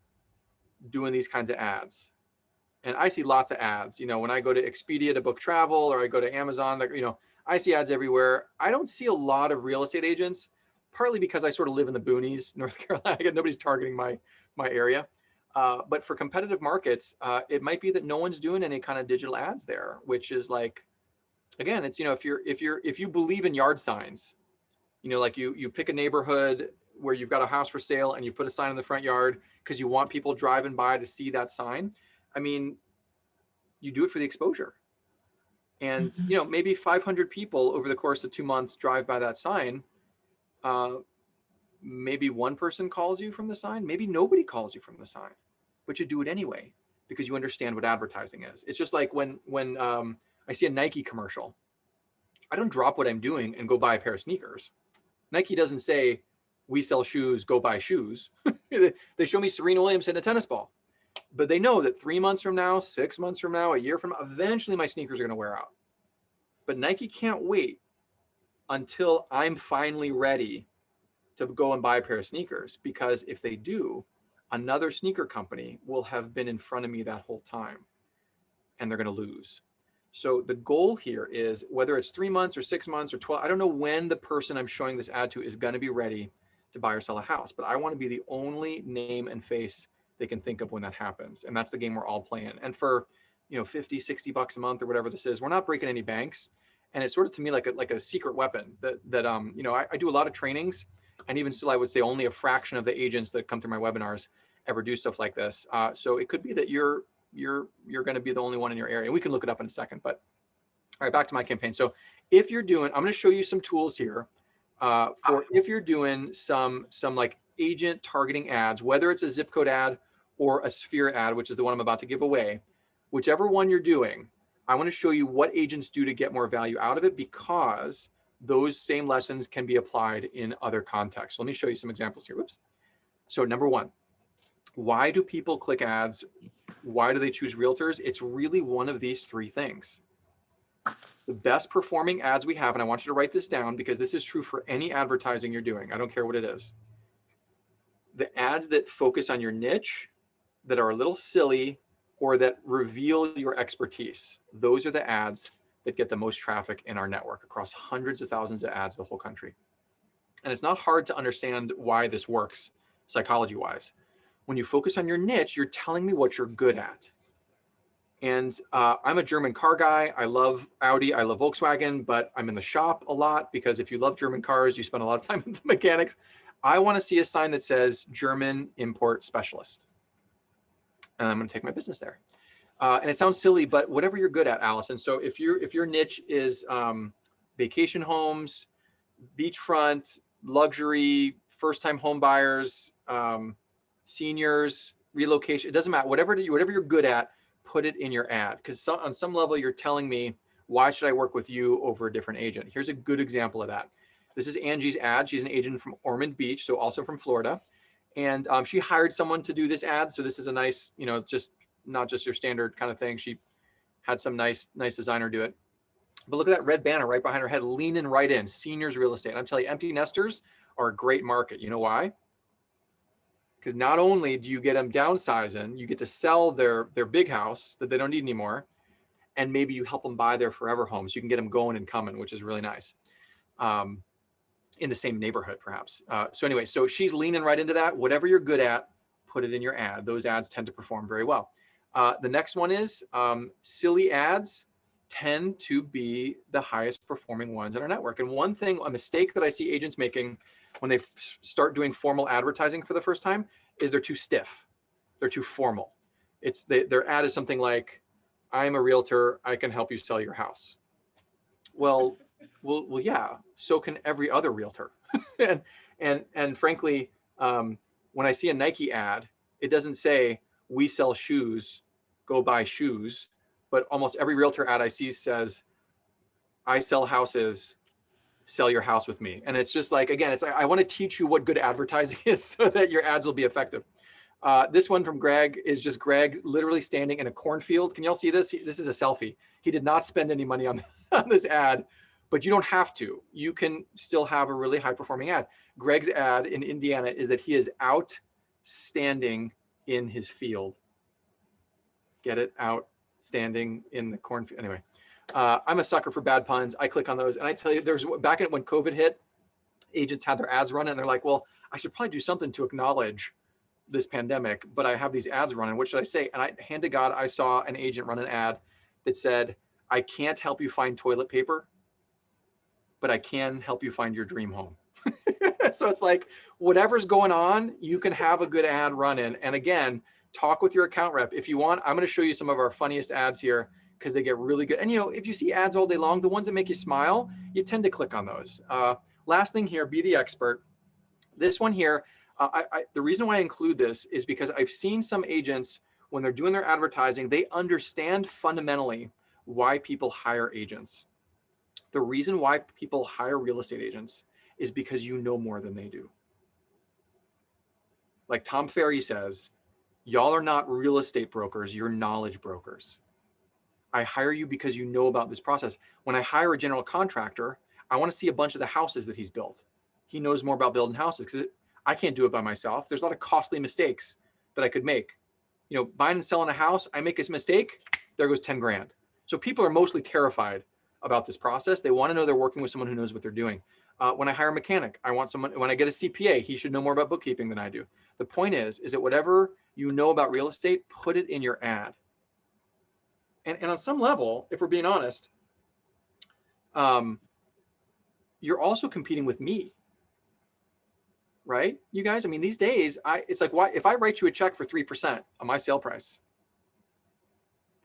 doing these kinds of ads. And I see lots of ads, when I go to Expedia to book travel, or I go to Amazon, I see ads everywhere. I don't see a lot of real estate agents, partly because I sort of live in the boonies, North Carolina. Nobody's targeting my area. But for competitive markets, it might be that no one's doing any kind of digital ads there, which is like, again, it's, if you believe in yard signs, like you pick a neighborhood where you've got a house for sale and you put a sign in the front yard because you want people driving by to see that sign. I mean, you do it for the exposure. And, maybe 500 people over the course of 2 months drive by that sign. Maybe one person calls you from the sign. Maybe nobody calls you from the sign, but you do it anyway because you understand what advertising is. It's just like when I see a Nike commercial, I don't drop what I'm doing and go buy a pair of sneakers. Nike doesn't say, we sell shoes, go buy shoes. They show me Serena Williams hitting a tennis ball. But they know that 3 months from now, 6 months from now, a year from now, eventually my sneakers are going to wear out. But Nike can't wait until I'm finally ready to go and buy a pair of sneakers, because if they do, another sneaker company will have been in front of me that whole time and they're going to lose. So the goal here is, whether it's 3 months or 6 months or 12, I don't know when the person I'm showing this ad to is going to be ready to buy or sell a house, but I want to be the only name and face they can think of when that happens. And that's the game we're all playing. And for, 50, 60 bucks a month or whatever this is, we're not breaking any banks. And it's sort of, to me, like a secret weapon that I do a lot of trainings, and even still, I would say only a fraction of the agents that come through my webinars ever do stuff like this. So it could be that you're going to be the only one in your area. And we can look it up in a second, but all right, back to my campaign. So if you're doing, I'm going to show you some tools here for if you're doing some like agent targeting ads, whether it's a zip code ad or a sphere ad, which is the one I'm about to give away. Whichever one you're doing, I want to show you what agents do to get more value out of it, because those same lessons can be applied in other contexts. Let me show you some examples here. Whoops. So number one, why do people click ads? Why do they choose realtors? It's really one of these three things. The best performing ads we have, and I want you to write this down because this is true for any advertising you're doing. I don't care what it is. The ads that focus on your niche, that are a little silly, or that reveal your expertise, those are the ads that get the most traffic in our network across hundreds of thousands of ads the whole country. And it's not hard to understand why this works psychology-wise. When you focus on your niche, you're telling me what you're good at. And I'm a German car guy. I love Audi, I love Volkswagen, but I'm in the shop a lot because if you love German cars, you spend a lot of time with the mechanics. I want to see a sign that says German import specialist. And I'm going to take my business there. And it sounds silly, but whatever you're good at, Allison. So if your niche is vacation homes, beachfront, luxury, first-time home buyers, seniors, relocation, it doesn't matter. Whatever you're good at, put it in your ad. Because on some level, you're telling me, why should I work with you over a different agent? Here's a good example of that. This is Angie's ad. She's an agent from Ormond Beach, so also from Florida. And she hired someone to do this ad. So this is a nice, just not just your standard kind of thing. She had some nice designer do it. But look at that red banner right behind her head, leaning right in, seniors real estate. I'm telling you, empty nesters are a great market. You know why? Because not only do you get them downsizing, you get to sell their big house that they don't need anymore. And maybe you help them buy their forever home. So you can get them going and coming, which is really nice. In the same neighborhood, perhaps. So anyway, so she's leaning right into that. Whatever you're good at, put it in your ad. Those ads tend to perform very well. The next one is silly ads tend to be the highest performing ones in our network. And one thing, a mistake that I see agents making when they start doing formal advertising for the first time is they're too stiff. They're too formal. Their ad is something like, I'm a realtor, I can help you sell your house. Well, yeah, so can every other realtor. and frankly, when I see a Nike ad, it doesn't say, we sell shoes, go buy shoes. But almost every realtor ad I see says, I sell houses, sell your house with me. And it's just like, again, it's like, I want to teach you what good advertising is so that your ads will be effective. This one from Greg is just Greg literally standing in a cornfield. Can y'all see this? This is a selfie. He did not spend any money on this ad, but you don't have to. You can still have a really high performing ad. Greg's ad in Indiana is that he is out standing in his field. Get it? Out standing in the cornfield. Anyway, I'm a sucker for bad puns. I click on those, and I tell you, there's back when COVID hit, agents had their ads running, and they're like, well, I should probably do something to acknowledge this pandemic, but I have these ads running. What should I say? And I, hand to God, I saw an agent run an ad that said, I can't help you find toilet paper, but I can help you find your dream home. So it's like, whatever's going on, you can have a good ad running. And again, talk with your account rep. If you want, I'm going to show you some of our funniest ads here because they get really good. And you know, if you see ads all day long, the ones that make you smile, you tend to click on those. Last thing here, be the expert. This one here, the reason why I include this is because I've seen some agents, when they're doing their advertising, they understand fundamentally why people hire agents. The reason why people hire real estate agents is because you know more than they do. Like Tom Ferry says, y'all are not real estate brokers, you're knowledge brokers. I hire you because you know about this process. When I hire a general contractor, I want to see a bunch of the houses that he's built. He knows more about building houses because I can't do it by myself. There's a lot of costly mistakes that I could make. You know, buying and selling a house, I make this mistake, there goes 10 grand. So people are mostly terrified about this process. They want to know they're working with someone who knows what they're doing. When I hire a mechanic, I want someone, when I get a CPA, he should know more about bookkeeping than I do. The point is that whatever you know about real estate, put it in your ad. And on some level, if we're being honest, you're also competing with me, right? You guys, I mean, these days, it's like, why, if I write you a check for 3% on my sale price,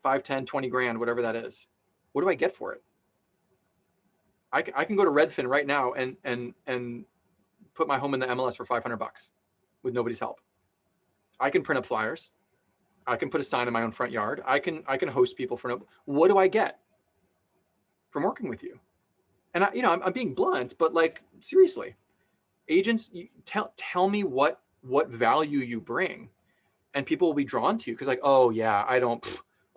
5, 10, 20 grand, whatever that is, what do I get for it? I can go to Redfin right now and put my home in the MLS for $500 with nobody's help. I can print up flyers. I can put a sign in my own front yard. I can host people for no. What do I get from working with you? And I'm being blunt, but like seriously, agents, tell me what value you bring, and people will be drawn to you because like, oh yeah,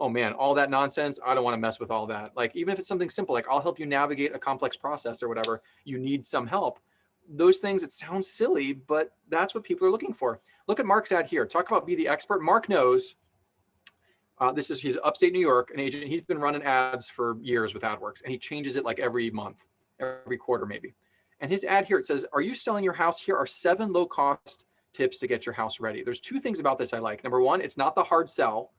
oh man, all that nonsense, I don't want to mess with all that. Like, even if it's something simple, like I'll help you navigate a complex process or whatever, you need some help. Those things, it sounds silly, but that's what people are looking for. Look at Mark's ad here. Talk about be the expert. Mark knows, he's upstate New York, an agent. He's been running ads for years with Adwerx, and he changes it like every month, every quarter maybe. And his ad here, it says, are you selling your house? Here are 7 low-cost tips to get your house ready. There's 2 things about this I like. Number one, it's not the hard sell.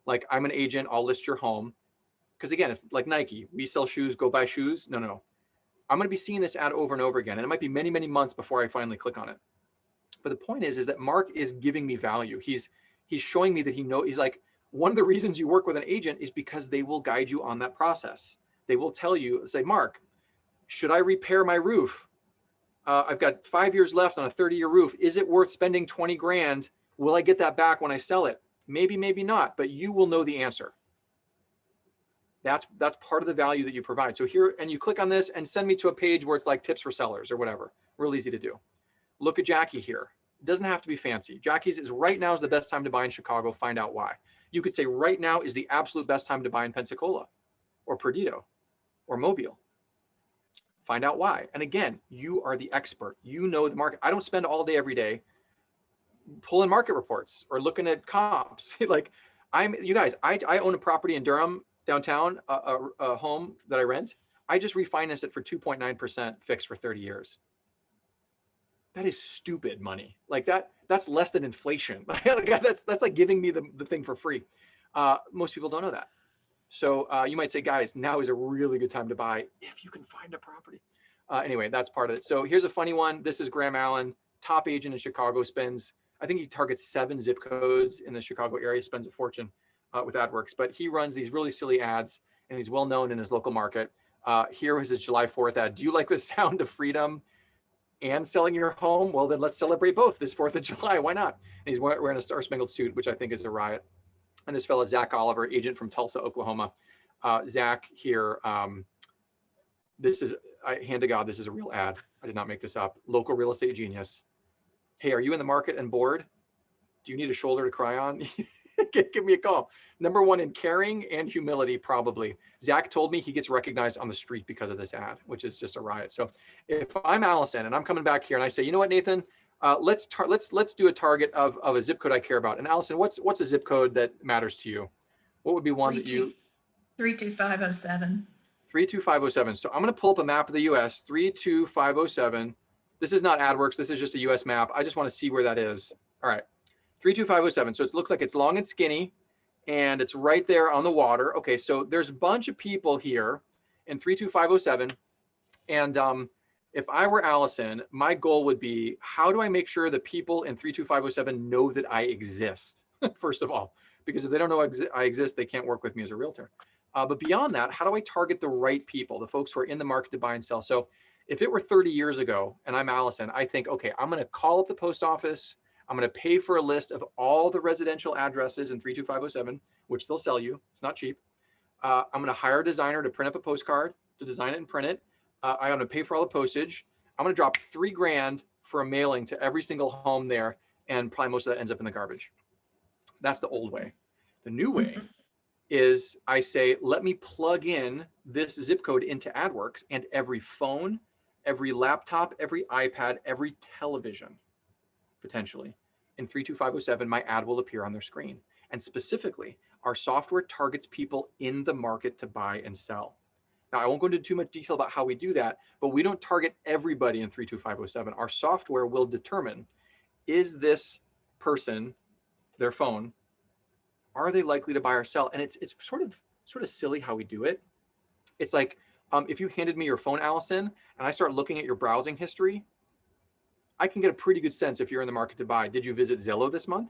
Like, I'm an agent, I'll list your home. Because again, it's like Nike. We sell shoes, go buy shoes. No. I'm going to be seeing this ad over and over again. And it might be many, many months before I finally click on it. But the point is that Mark is giving me value. He's showing me that he's like, one of the reasons you work with an agent is because they will guide you on that process. They will tell you, say, Mark, should I repair my roof? I've got 5 years left on a 30-year roof. Is it worth spending 20 grand? Will I get that back when I sell it? Maybe, maybe not, but you will know the answer. That's part of the value that you provide. So here, and you click on this and send me to a page where it's like tips for sellers or whatever. Real easy to do. Look at Jackie here. It doesn't have to be fancy. Jackie's is right now is the best time to buy in Chicago. Find out why. You could say right now is the absolute best time to buy in Pensacola or Perdido or Mobile. Find out why. And again, you are the expert. You know the market. I don't spend all day every day pulling market reports or looking at comps. Like you guys, I own a property in Durham downtown, a home that I rent. I just refinanced it for 2.9% fixed for 30 years. That is stupid money. Like that's less than inflation. That's like giving me the thing for free. Most people don't know that. So you might say, guys, now is a really good time to buy if you can find a property. Anyway, that's part of it. So here's a funny one. This is Graham Allen, top agent in Chicago, I think he targets 7 zip codes in the Chicago area, spends a fortune with Adwerx, but he runs these really silly ads and he's well known in his local market. Here was his July 4th ad. Do you like the sound of freedom? and selling your home, well, then let's celebrate both this 4th of July. Why not? And he's wearing a Star Spangled suit, which I think is a riot. And this fellow, Zach Oliver, agent from Tulsa, Oklahoma. Zach here, this is, hand to God, this is a real ad. I did not make this up. Local real estate genius. Hey, are you in the market and bored? Do you need a shoulder to cry on? Give me a call. Number one in caring and humility, probably. Zach told me he gets recognized on the street because of this ad, which is just a riot. So if I'm Allison and I'm coming back here and I say, you know what, Nathan, let's do a target of a zip code I care about. And Allison, what's a zip code that matters to you? What would be one that you? 32507. 32507. So I'm going to pull up a map of the US, 32507. This is not Adwerx. This is just a US map. I just want to see where that is. All right. 32507. So it looks like it's long and skinny and it's right there on the water. Okay. So there's a bunch of people here in 32507. And if I were Allison, my goal would be, how do I make sure the people in 32507 know that I exist? First of all, because if they don't know I exist, they can't work with me as a realtor. But beyond that, how do I target the right people, the folks who are in the market to buy and sell? So if it were 30 years ago and I'm Allison, I think, okay, I'm going to call up the post office. I'm going to pay for a list of all the residential addresses in 32507, which they'll sell you. It's not cheap. I'm going to hire a designer to print up a postcard, to design it and print it. I'm going to pay for all the postage. I'm going to drop $3 grand for a mailing to every single home there. And probably most of that ends up in the garbage. That's the old way. The new way is I say, let me plug in this zip code into Adwerx, and every phone, every laptop, every iPad, every television, potentially in 32507, my ad will appear on their screen. And specifically, our software targets people in the market to buy and sell. Now, I won't go into too much detail about how we do that, but we don't target everybody in 32507. Our software will determine, is this person, their phone, are they likely to buy or sell? And it's sort of silly how we do it. It's like, if you handed me your phone, Allison, and I start looking at your browsing history, I can get a pretty good sense if you're in the market to buy. Did you visit Zillow this month?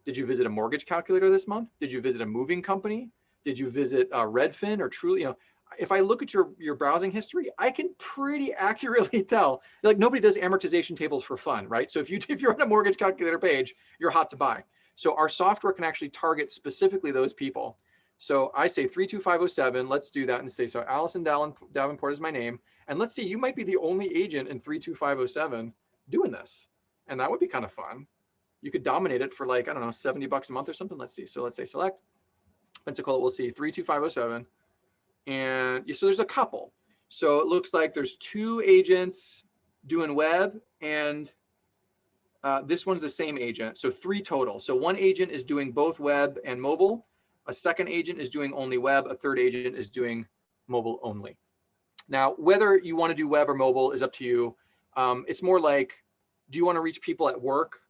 Did you visit a mortgage calculator this month? Did you visit a moving company? Did you visit Redfin or Truly? You know, if I look at your browsing history, I can pretty accurately tell. Like, nobody does amortization tables for fun, right? So if you're on a mortgage calculator page, you're hot to buy. So our software can actually target specifically those people. So I say 32507, let's do that and say, so Allison Davenport is my name. And let's see, you might be the only agent in 32507 doing this. And that would be kind of fun. You could dominate it for like, I don't know, $70 a month or something. Let's see. So let's say select Pensacola, we'll see 32507. And so there's a couple. So it looks like there's 2 agents doing web, and this one's the same agent. So 3 total. So 1 agent is doing both web and mobile. A second agent is doing only web. A third agent is doing mobile only. Now, whether you want to do web or mobile is up to you. It's more like, do you want to reach people at work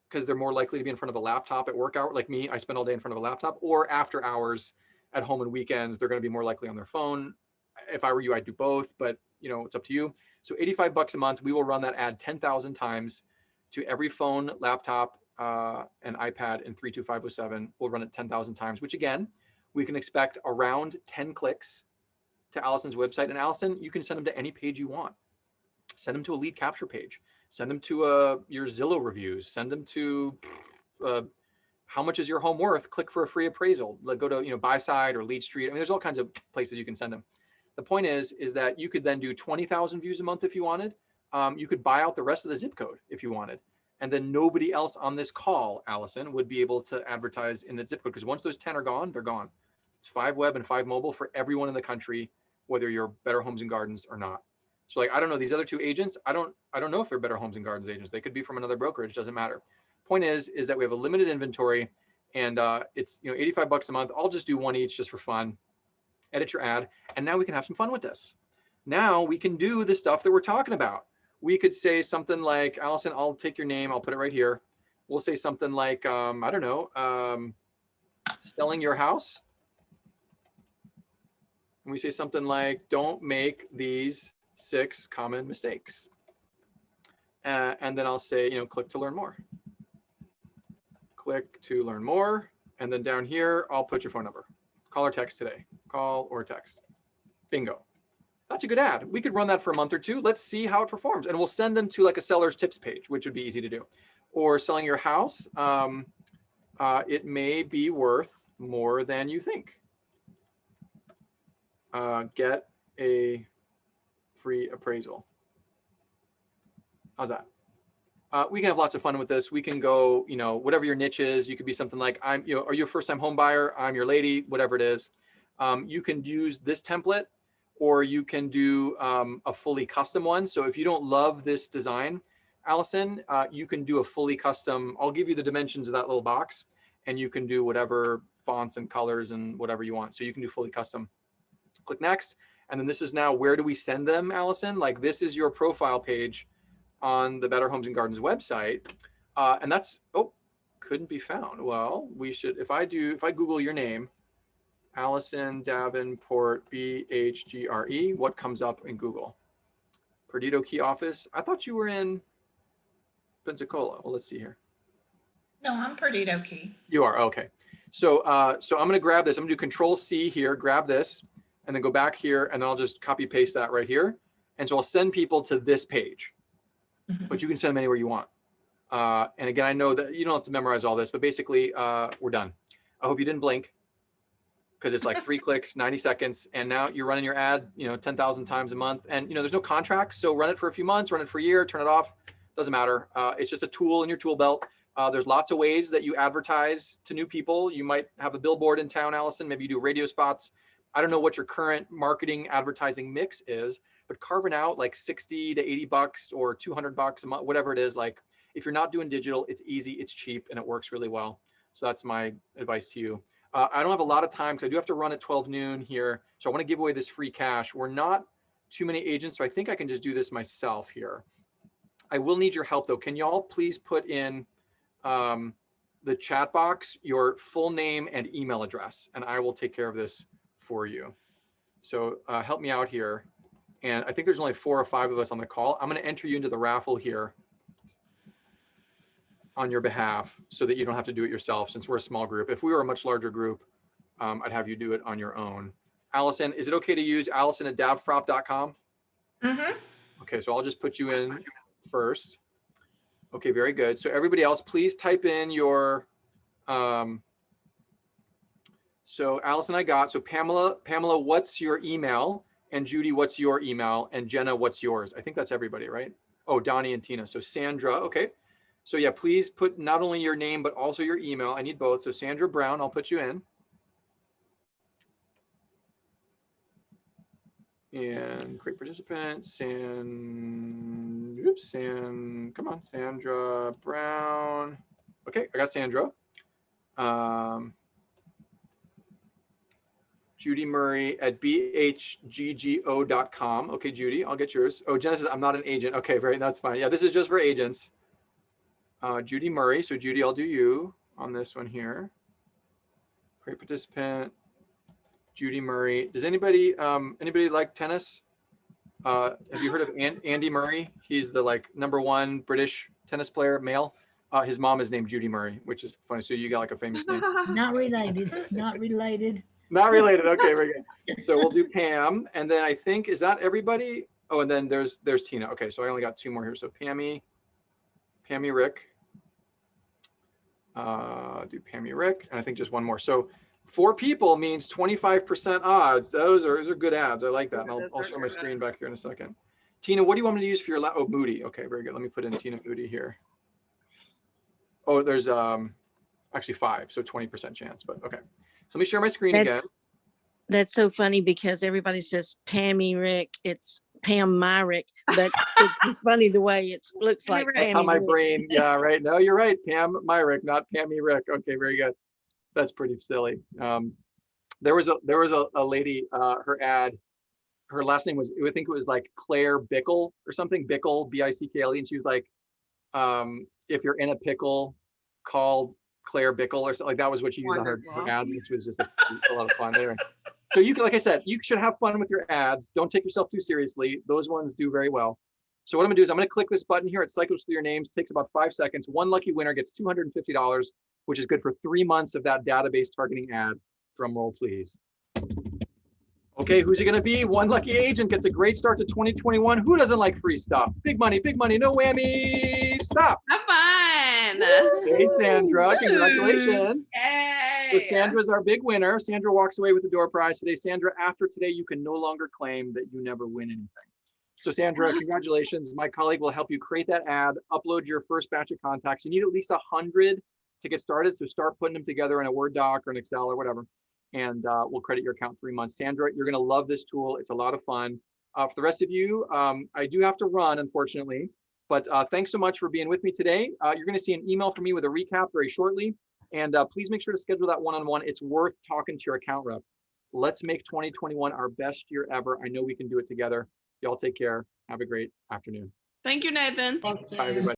because they're more likely to be in front of a laptop at work hour? Like me, I spend all day in front of a laptop. Or after hours at home and weekends, they're going to be more likely on their phone. If I were you, I'd do both, but you know, it's up to you. So $85 a month, we will run that ad 10,000 times to every phone, laptop, and iPad in 32507. We'll run it 10,000 times, which again, we can expect around 10 clicks to Allison's website. And Allison, you can send them to any page you want. Send them to a lead capture page. Send them to your Zillow reviews. Send them to how much is your home worth? Click for a free appraisal. Like, go to Buy Side or Lead Street. I mean, there's all kinds of places you can send them. The point is that you could then do 20,000 views a month if you wanted. You could buy out the rest of the zip code if you wanted. And then nobody else on this call, Allison, would be able to advertise in the zip code, because once those 10 are gone, they're gone. It's 5 web and 5 mobile for everyone in the country, whether you're Better Homes and Gardens or not. So like, I don't know, these other 2 agents, I don't know if they're Better Homes and Gardens agents. They could be from another brokerage, doesn't matter. Point is that we have a limited inventory, and it's $85 a month. I'll just do 1 each just for fun. Edit your ad, and now we can have some fun with this. Now we can do the stuff that we're talking about. We could say something like, Allison, I'll take your name, I'll put it right here. We'll say something like, I don't know, selling your house. And we say something like, don't make these 6 common mistakes. And then I'll say, click to learn more. Click to learn more. And then down here, I'll put your phone number. Call or text today. Call or text. Bingo. That's a good ad. We could run that for a month or two. Let's see how it performs. And we'll send them to like a seller's tips page, which would be easy to do. Or selling your house, it may be worth more than you think. Get a free appraisal. How's that? We can have lots of fun with this. We can go, you know, whatever your niche is. You could be something like, are you a first-time home buyer? I'm your lady, whatever it is. You can use this template, or you can do a fully custom one. So if you don't love this design, Allison, you can do a fully custom. I'll give you the dimensions of that little box, and you can do whatever fonts and colors and whatever you want. So you can do fully custom. Click next. And then this is now, where do we send them, Allison? Like, this is your profile page on the Better Homes and Gardens website. And that's, oh, couldn't be found. Well, we should, if I Google your name, Allison Davenport, BHGRE, what comes up in Google? Perdido Key Office. I thought you were in Pensacola. Well, let's see here. No, I'm Perdido Key. You are, okay. So so I'm gonna grab this. I'm gonna do Control C here, grab this, and then go back here, and then I'll just copy paste that right here. And so I'll send people to this page, but you can send them anywhere you want. And again, I know that you don't have to memorize all this, but basically we're done. I hope you didn't blink, because it's like 3 clicks, 90 seconds. And now you're running your ad, 10,000 times a month. And there's no contract. So run it for a few months, run it for a year, turn it off. Doesn't matter. It's just a tool in your tool belt. There's lots of ways that you advertise to new people. You might have a billboard in town, Allison. Maybe you do radio spots. I don't know what your current marketing advertising mix is, but carving out like 60 to 80 bucks or 200 bucks a month, whatever it is, like if you're not doing digital, it's easy, it's cheap, and it works really well. So that's my advice to you. I don't have a lot of time because I do have to run at 12 noon here. So I want to give away this free cash. We're not too many agents, so I think I can just do this myself here. I will need your help though. Can y'all please put in the chat box your full name and email address, and I will take care of this for you. So help me out here. And I think there's only 4 or 5 of us on the call. I'm going to enter you into the raffle here on your behalf so that you don't have to do it yourself, since we're a small group. If we were a much larger group, I'd have you do it on your own. Allison, is it okay to use allison@davprop.com? Mm-hmm. Okay, so I'll just put you in first. Okay, very good. So everybody else, please type in your, so Allison, I got, so Pamela, what's your email? And Judy, what's your email? And Jenna, what's yours? I think that's everybody, right? Oh, Donnie and Tina. So Sandra, okay. So yeah, please put not only your name, but also your email. I need both. So Sandra Brown, I'll put you in. And great participant, come on, Sandra Brown. Okay, I got Sandra. Judy Murray at bhggo.com. Okay, Judy, I'll get yours. Oh, Jenna says, I'm not an agent. Okay, that's fine. Yeah, this is just for agents. Judy Murray. So Judy, I'll do you on this one here. Great participant. Judy Murray. Does anybody like tennis? Have you heard of Andy Murray? He's the #1 British tennis player, male. His mom is named Judy Murray, which is funny. So you got like a famous name. Not related. Not related. Not related. Okay, very good. So we'll do Pam, and then I think, is that everybody? Oh, and then there's Tina. Okay, so I only got 2 more here. So Pammy Rick. Do Pammy Rick, and I think just 1 more. So 4 people means 25% odds. Those are good ads. I like that. And I'll share my screen back here in a second. Tina, what do you want me to use for your oh, Moody? Okay, very good. Let me put in Tina Moody here. Oh, there's actually 5, so 20% chance, but okay. So let me share my screen again. That's so funny because everybody says Pammy Rick. It's Pam Myrick, but it's just funny the way it looks like That's Pammy how my Rick. brain, yeah, right. No, you're right. Pam Myrick, not Pammy Rick. Okay, very good. That's pretty silly. There was a lady, her ad, her last name was, I think it was like Claire Bickle or something, Bickle, B-I-C-K-L-E. And she was like, if you're in a pickle, call Claire Bickle or something. Like that was what she used on her ads, which was just a lot of fun. Anyway, so you can, like I said, you should have fun with your ads. Don't take yourself too seriously. Those ones do very well. So what I'm gonna do is I'm gonna click this button here. It cycles through your names, takes about 5 seconds. 1 lucky winner gets $250, which is good for 3 months of that database targeting ad. Drum roll, please. Okay, who's it going to be? One lucky agent gets a great start to 2021. Who doesn't like free stuff? Big money, no whammy. Stop. Have fun. Hey, Sandra, congratulations. So Yay. Sandra's our big winner. Sandra walks away with the door prize today. Sandra, after today, you can no longer claim that you never win anything. So Sandra, congratulations. My colleague will help you create that ad, upload your first batch of contacts. You need at least 100 to get started. So start putting them together in a Word doc or an Excel or whatever. And we'll credit your account 3 months. Sandra, you're gonna love this tool. It's a lot of fun. For the rest of you, I do have to run, unfortunately, but thanks so much for being with me today. You're gonna see an email from me with a recap very shortly. And please make sure to schedule that one-on-one. It's worth talking to your account rep. Let's make 2021 our best year ever. I know we can do it together. Y'all take care. Have a great afternoon. Thank you, Nathan. Bye, everybody.